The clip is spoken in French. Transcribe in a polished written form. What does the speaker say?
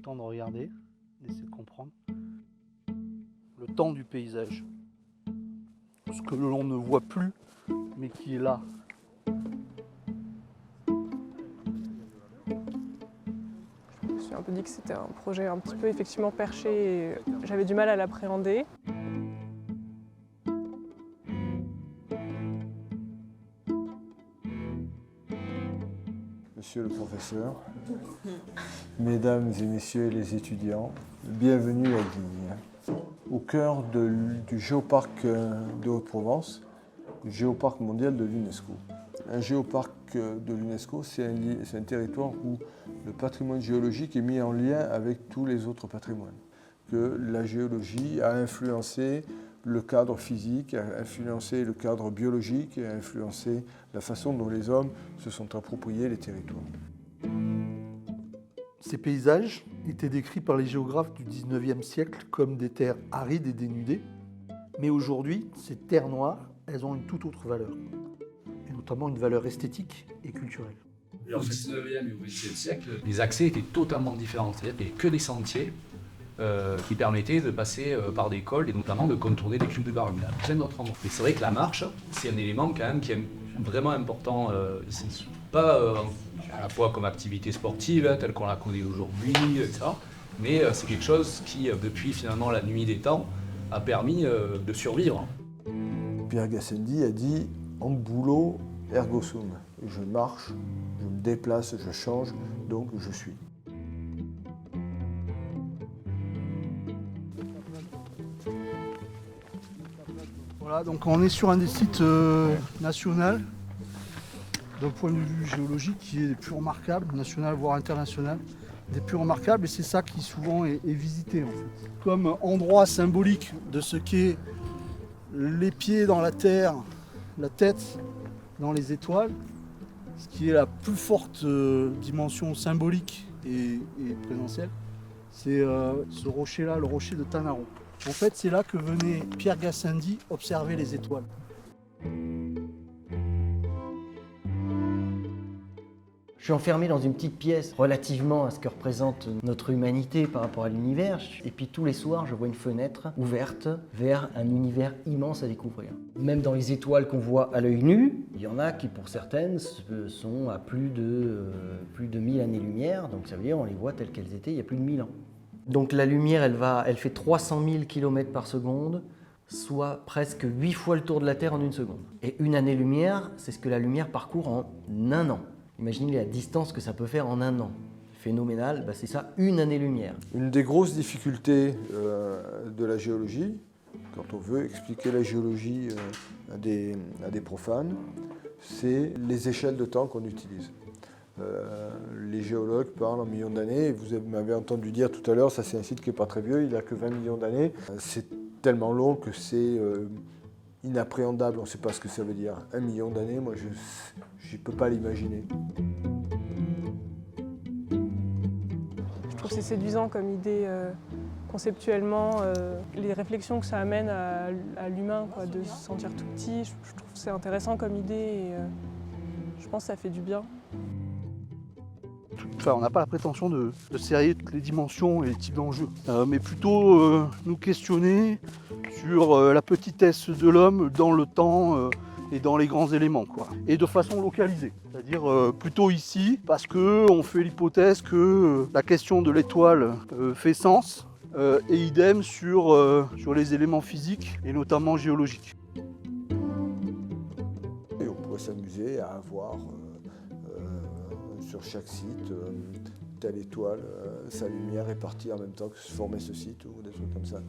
temps de regarder, d'essayer de comprendre. Le temps du paysage. Ce que l'on ne voit plus, mais qui est là. Je me suis un peu dit que c'était un projet un petit peu effectivement perché et j'avais du mal à l'appréhender. Monsieur le professeur, mesdames et messieurs les étudiants, bienvenue à Digne, au cœur du géoparc de Haute-Provence, le géoparc mondial de l'UNESCO. Un géoparc de l'UNESCO, c'est un territoire où le patrimoine géologique est mis en lien avec tous les autres patrimoines. Que la géologie a influencé le cadre physique, a influencé le cadre biologique, a influencé la façon dont les hommes se sont appropriés les territoires. Ces paysages étaient décrits par les géographes du 19e siècle comme des terres arides et dénudées. Mais aujourd'hui, ces terres noires, elles ont une toute autre valeur. Et notamment une valeur esthétique et culturelle. Au 19e et au 20e siècle, les accès étaient totalement différents. C'est-à-dire qu'il n'y avait que des sentiers qui permettaient de passer par des cols et notamment de contourner des cubes de barre humaines. Plein d'autres endroits. Mais c'est vrai que la marche, c'est un élément quand même qui est vraiment important. C'est pas à la fois comme activité sportive, telle qu'on la connaît aujourd'hui, etc. Mais c'est quelque chose qui, depuis finalement la nuit des temps, a permis de survivre. Pierre Gassendi a dit « ambulo ergo sum ». Je marche, je me déplace, je change, donc je suis. Voilà, donc on est sur un des sites national, d'un point de vue géologique, qui est des plus remarquables, national voire international, des plus remarquables, et c'est ça qui souvent est visité en fait. Comme endroit symbolique de ce qu'est les pieds dans la terre, la tête dans les étoiles, ce qui est la plus forte dimension symbolique et présentielle, c'est ce rocher-là, le rocher de Tanaro. En fait, c'est là que venait Pierre Gassendi observer les étoiles. Je suis enfermé dans une petite pièce relativement à ce que représente notre humanité par rapport à l'univers. Et puis tous les soirs, je vois une fenêtre ouverte vers un univers immense à découvrir. Même dans les étoiles qu'on voit à l'œil nu, il y en a qui pour certaines sont à plus de 1000 années-lumière. Donc ça veut dire on les voit telles qu'elles étaient il y a plus de 1000 ans. Donc la lumière, elle fait 300 000 km par seconde, soit presque 8 fois le tour de la Terre en une seconde. Et une année-lumière, c'est ce que la lumière parcourt en un an. Imaginez la distance que ça peut faire en un an. Phénoménal, c'est ça, une année-lumière. Une des grosses difficultés de la géologie, quand on veut expliquer la géologie à des profanes, c'est les échelles de temps qu'on utilise. Les géologues parlent en millions d'années. Vous m'avez entendu dire tout à l'heure, ça c'est un site qui n'est pas très vieux, il n'a que 20 millions d'années. C'est tellement long que c'est inappréhendable, on ne sait pas ce que ça veut dire. 1 million d'années, moi je ne peux pas l'imaginer. Je trouve que c'est séduisant comme idée conceptuellement, les réflexions que ça amène à l'humain, de se sentir tout petit. Je trouve que c'est intéressant comme idée et je pense que ça fait du bien. Enfin, on n'a pas la prétention de serrer toutes les dimensions et les types d'enjeux, mais plutôt nous questionner sur la petitesse de l'homme dans le temps et dans les grands éléments, et de façon localisée, c'est-à-dire plutôt ici, parce qu'on fait l'hypothèse que la question de l'étoile fait sens, et idem sur les éléments physiques et notamment géologiques. Et on pourrait s'amuser à avoir sur chaque site, telle étoile, sa lumière répartie en même temps que se formait ce site ou des trucs comme ça.